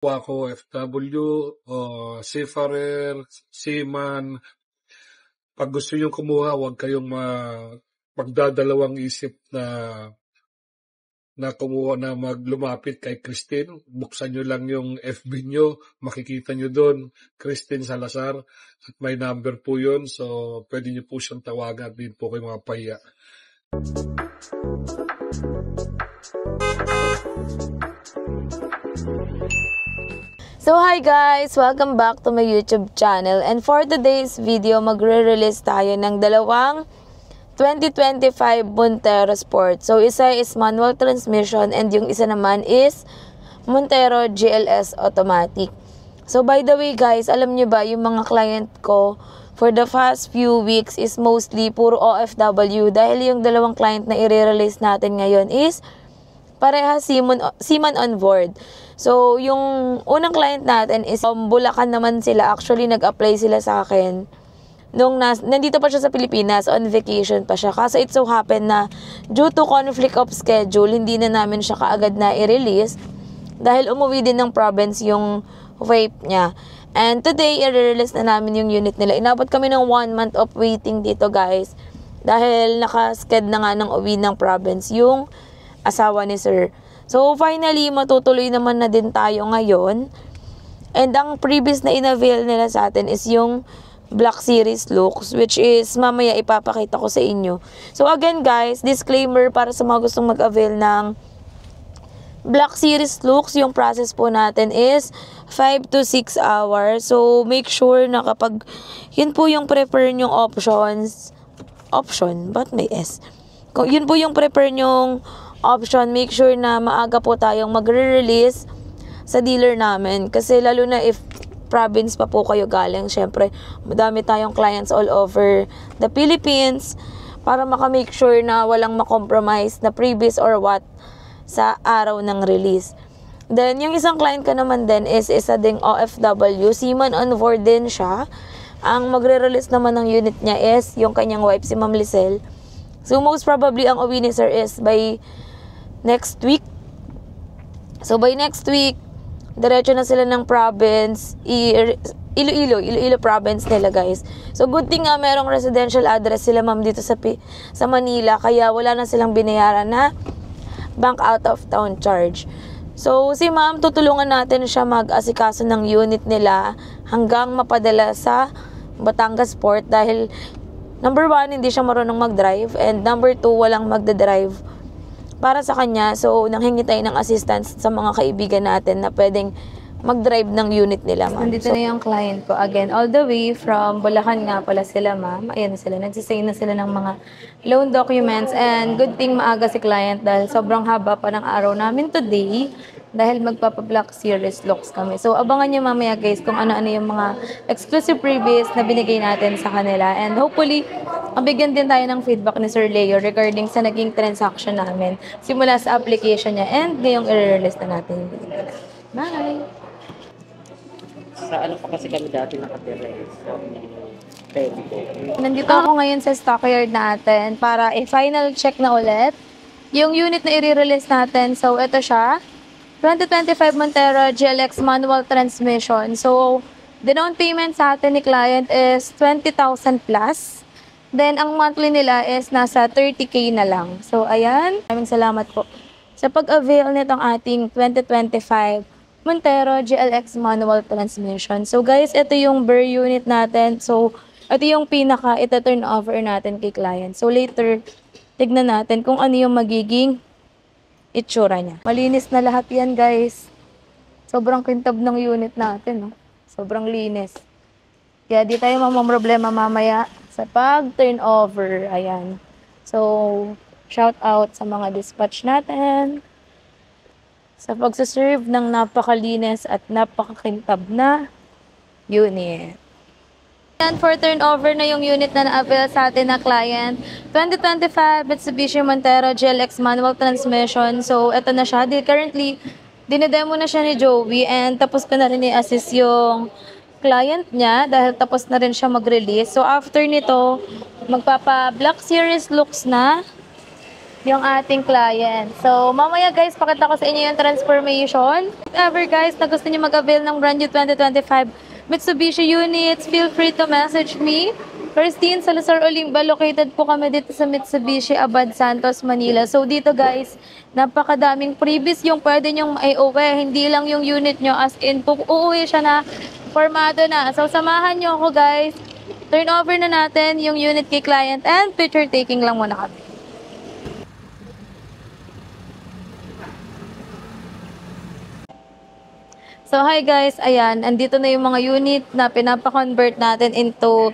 Ako, FW, o seafarer, seaman, pag gusto nyo kumuha, huwag kayong magdadalawang isip na kumuha na lumapit kay Christine. Buksan nyo lang yung FB nyo, makikita nyo doon, Christine Salazar, at may number po yun, so pwede nyo po siyang tawagan at din po kayo mga pahiya. So hi guys! Welcome back to my YouTube channel, and for today's video, magre-release tayo ng dalawang 2025 Montero Sport. So isa is manual transmission and yung isa naman is Montero GLS automatic. So by the way guys, alam nyo ba yung mga client ko for the past few weeks is mostly puro OFW dahil yung dalawang client na i-release natin ngayon is parehas seaman on board. So, yung unang client natin is Bulacan naman sila. Actually, nag-apply sila sa akin nung nandito pa siya sa Pilipinas, on vacation pa siya. Kasi it so happen na due to conflict of schedule, hindi na namin siya kaagad na i-release dahil umuwi din ng province yung vape niya. And today, i-release na namin yung unit nila. Inabot kami ng 1 month of waiting dito guys dahil nakasked na nga ng uwi ng province yung asawa ni sir. So, finally, matutuloy naman na din tayo ngayon. And ang previous na in-avail nila sa atin is yung Black Series looks, which is mamaya ipapakita ko sa inyo. So, again guys, disclaimer para sa mga gustong mag-avail ng Black Series looks, yung process po natin is 5 to 6 hours. So, make sure na kapag yun po yung prefer nyong option, ba't may S? Kung yun po yung prefer nyong option, make sure na maaga po tayong magre-release sa dealer namin. Kasi lalo na if province pa po kayo galing, syempre, madami tayong clients all over the Philippines para makamake sure na walang makompromise na previous or what sa araw ng release. Then, yung isang client ko naman din is isa ding OFW, seaman on board din siya. Ang magre-release naman ng unit niya is yung kanyang wife, si Ma'am Lisel. So, most probably, ang uwi ni sir is by next week. So, by next week, diretso na sila ng province, Iloilo province nila guys. So, good thing nga merong residential address sila ma'am dito sa Manila, kaya wala na silang binayaran na bank out of town charge. So, si ma'am, tutulungan natin siya mag-asikaso ng unit nila hanggang mapadala sa Batangas Port dahil number 1, hindi siya marunong mag-drive, and number 2, walang magdadrive para sa kanya. So, nanghingi tayo ng assistance sa mga kaibigan natin na pwedeng mag-drive ng unit nila, ma'am. Nandito na yung client ko. Again, all the way from Bulacan nga pala sila, ma'am. Ayan sila. Nagsisay na sila ng mga loan documents. And good thing maaga si client dahil sobrang haba pa ng araw namin today dahil magpapa-Black Series looks kami. So, abangan nyo mamaya guys kung ano-ano yung mga exclusive freebies na binigay natin sa kanila. And hopefully, mabigyan din tayo ng feedback ni Sir Leo regarding sa naging transaction namin simula sa application niya and ngayong i-release na natin. Bye! Sa ano pa kasi kami dati nakatira sa Pedico. Nandito ako ngayon sa stockyard natin para i-final check na ulit yung unit na i-release natin. So, ito siya. 2025 Montero GLX manual transmission. So, the down payment sa atin ni client is 20,000 plus. Then, ang monthly nila is nasa 30K na lang. So, ayan. Maraming salamat po sa pag-avail nitong ating 2025 Montero GLX manual transmission. So, guys, ito yung BER unit natin. So, ito yung ita-turn over natin kay client. So, later, tignan natin kung ano yung magiging itsura niya. Malinis na lahat yan, guys. Sobrang kintab ng unit natin, no? Sobrang linis. Kaya di tayo problema mamaya sa pag-turnover. Ayan. So, shout out sa mga dispatch natin sa pagsaserve ng napakalinis at napakakintab na unit. And for turnover na yung unit na na-avail sa atin na client, 2025 Mitsubishi Montero GLX manual transmission. So, eto na siya. Currently, dinedemo na siya ni Joey and tapos ko na rin i-assist yung client niya dahil tapos na rin siya mag-release. So, after nito, magpapa-Black Series looks na yung ating client. So, mamaya guys, pakita ko sa inyo yung transformation. If ever guys na gusto niyo mag-avail ng brand new 2025 Mitsubishi units, feel free to message me. Christine Salazar Olimba, located po kami dito sa Mitsubishi Abad Santos, Manila. So, dito guys, napakadaming previous yung pwede nyong maiuwi. Hindi lang yung unit nyo, as in, uuwi siya na, formado na. So, samahan nyo ako guys. Turn over na natin yung unit kay client and picture taking lang muna kami. So, hi guys, ayan, andito na yung mga unit na pinapa-convert natin into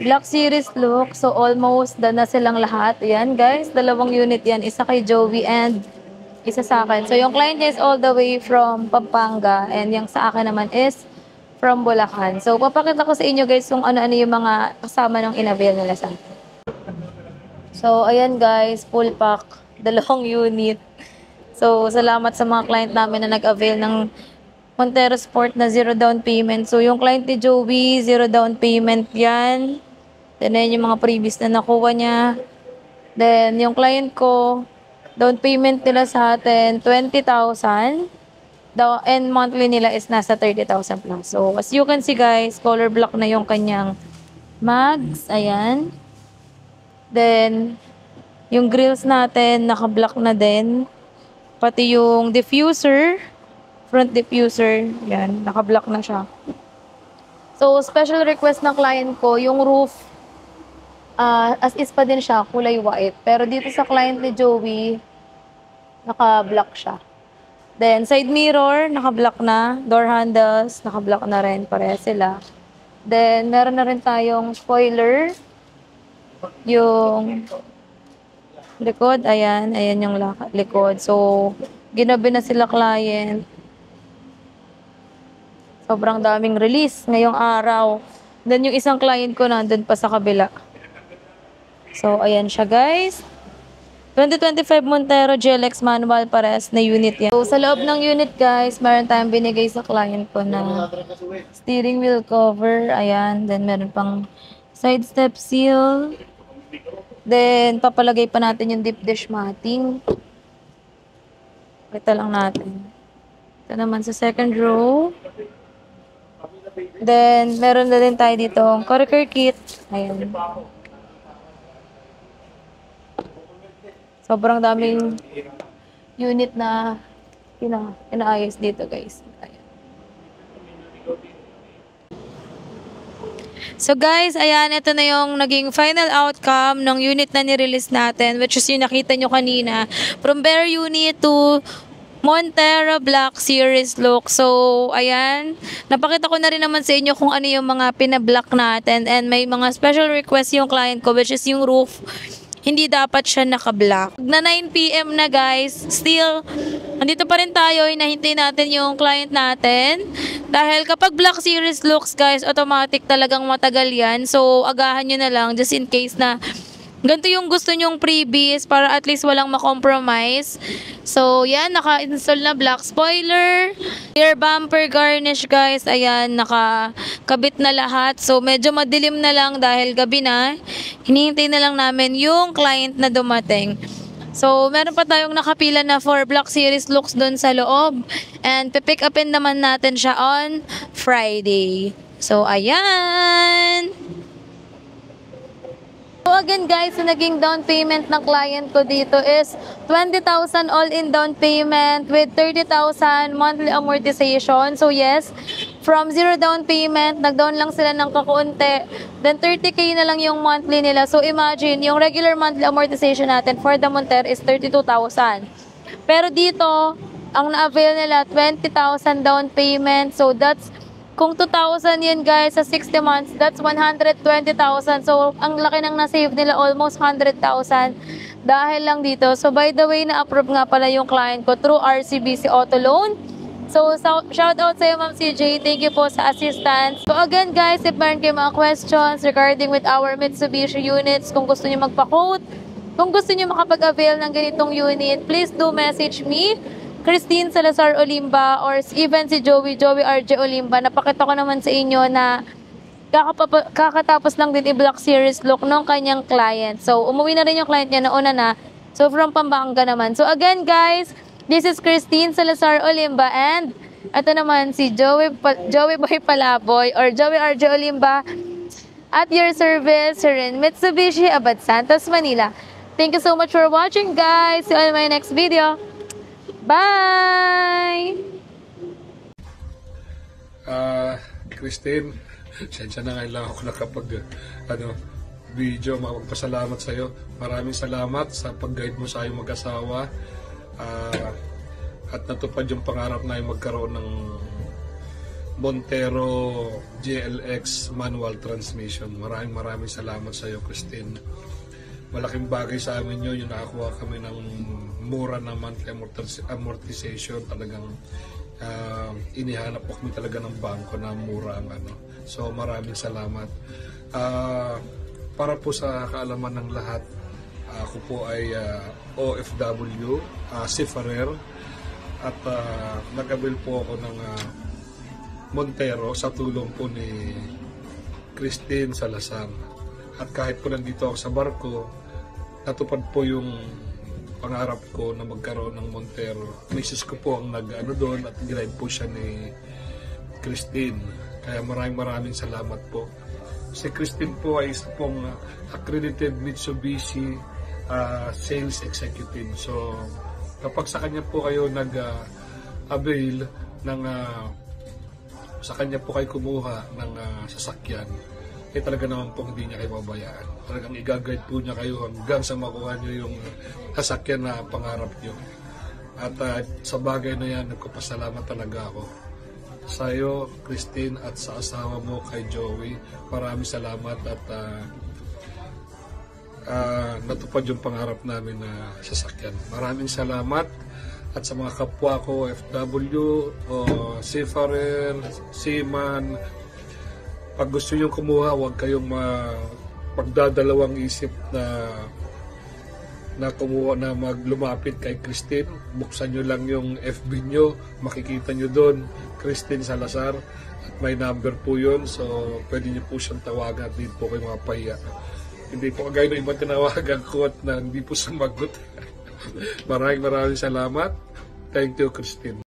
Black Series look. So, almost done na silang lahat. Ayan guys, dalawang unit yan. Isa kay Joey and isa sa akin. So, yung client niya is all the way from Pampanga and yung sa akin naman is from Bulacan. So, papakita ko sa inyo guys kung ano-ano yung mga kasama ng in-avail nila sa akin. So, ayan guys, full pack, dalawang unit. So, salamat sa mga client namin na nag-avail ng Montero Sport na 0 down payment. So, yung client ni Joey, 0 down payment yan. Then, yung mga previous na nakuha niya. Then, yung client ko, down payment nila sa atin, 20,000. And monthly nila is nasa 30,000 plus. So, as you can see guys, color black na yung kanyang mags. Ayan. Then, yung grills natin, naka-black na din. Pati yung diffuser, front diffuser, yan, naka-block na siya. So, special request ng client ko, yung roof, as is pa din siya, kulay white. Pero dito sa client ni Joey, naka-block siya. Then, side mirror, naka-block na. Door handles, naka-block na rin. Pareha sila. Then, meron na rin tayong spoiler. Yung likod, ayan yung likod. So, ginabi na sila client. Sobrang daming release ngayong araw. Then, yung isang client ko nandun pa sa kabila. So, ayan siya guys. 2025 Montero GLX manual pares na unit yan. So, sa loob ng unit guys, meron tayong binigay sa client ko na steering wheel cover. Ayan. Then, meron pang side step seal. Then, papalagay pa natin yung deep dish matting. Kita lang natin. Ito naman sa second row. Then, meron na din tayo dito corker kit. Ayan. Sobrang daming unit na inaayos dito, guys. Ayan. So, guys, ayan, ito na yung naging final outcome ng unit na nirelease natin, which is yung nakita nyo kanina. From bare unit to Montero Black Series look. So, ayan. Napakita ko na rin naman sa inyo kung ano yung mga pinablock natin. And may mga special request yung client ko, which is yung roof. Hindi dapat siya naka-block. Na 9 PM na guys. Still, andito pa rin tayo. Hinahintay natin yung client natin. Dahil kapag Black Series looks guys, automatic talagang matagal yan. So, agahan nyo na lang just in case na ganito yung gusto nyong previous para at least walang makompromise. So, yan, naka-install na black spoiler. Rear bumper garnish, guys. Ayan, nakakabit na lahat. So, medyo madilim na lang dahil gabi na. Hinihintay na lang namin yung client na dumating. So, meron pa tayong nakapila na for Black Series looks doon sa loob. And pipick upin naman natin siya on Friday. So, ayan! So again guys, so naging down payment ng client ko dito is 20,000 all-in down payment with 30,000 monthly amortization. So yes, from 0 down payment, nag-down lang sila ng kakaunti. Then 30K na lang yung monthly nila. So imagine, yung regular monthly amortization natin for the Montero is 32,000. Pero dito, ang na-avail nila 20,000 down payment. So that's kung 2,000 yan guys sa 60 months, that's 120,000. So, ang laki nang na-save nila, almost 100,000 dahil lang dito. So, by the way, na-approve nga pala yung client ko through RCBC Auto Loan. So, shout out sa iyo, Ma'am CJ. Thank you po sa assistance. So, again guys, if meron kayo mga questions regarding with our Mitsubishi units, kung gusto niyo magpa-quote, kung gusto niyo makapag-avail ng ganitong unit, please do message me. Christine Salazar Olimba or even si Joey RJ Olimba. Napakita ko naman sa inyo na kakatapos lang din i-Black Series look ng kanyang client. So, umuwi na rin yung client niya na una na. So, from Pampanga naman. So, again, guys, this is Christine Salazar Olimba and ito naman si Joey Boy Palaboy or Joey RJ Olimba at your service here in Mitsubishi, Abad Santos, Manila. Thank you so much for watching, guys. See you on my next video. Bye! Christine, sensya na ngayon lang ako nakapag video. Magpasalamat sa iyo. Maraming salamat sa pag-guide mo sa iyong mag-asawa. At natupad yung pangarap na yung magkaroon ng Montero GLX manual transmission. Maraming salamat sa iyo, Christine. Malaking bagay sa amin yun, yung nakakuha kami ng mura na monthly amortization. Talagang inihanap po kami talaga ng bangko na mura ang So maraming salamat. Para po sa kaalaman ng lahat, ako po ay OFW, seafarer, at nag-avail po ako ng Montero sa tulong po ni Christine Salazar. At kahit po nandito ako sa barko, natupad po yung pangarap ko na magkaroon ng Montero. Misis ko po ang doon at ginide po siya ni Christine. Kaya maraming salamat po. Si Christine po ay isa pong accredited Mitsubishi sales executive. So, kapag sa kanya po kayo nag-avail ng sa kanya po kayo kumuha ng sasakyan, talaga naman po hindi niya kayo mabayaan. Talagang i-guide po niya kayo hanggang sa makuha niyo yung sasakyan na pangarap niyo. At sa bagay na yan, nagpapasalamat talaga ako sa iyo, Christine, at sa asawa mo kay Joey. Maraming salamat at natupad yung pangarap namin na sasakyan. Maraming salamat. At sa mga kapwa ko, FW, o seafarer, seaman, pag gusto nyo kumuha, huwag kayong magdadalawang isip na kumuha na lumapit kay Christine. Buksan nyo lang yung FB nyo, makikita nyo doon, Christine Salazar, at may number po yun, so pwede nyo po siyang tawagan, hindi po kayo mapahiya. Hindi po kagaya ng ibang tinawagan ko at na hindi po sumagot. Maraming salamat. Thank you, Christine.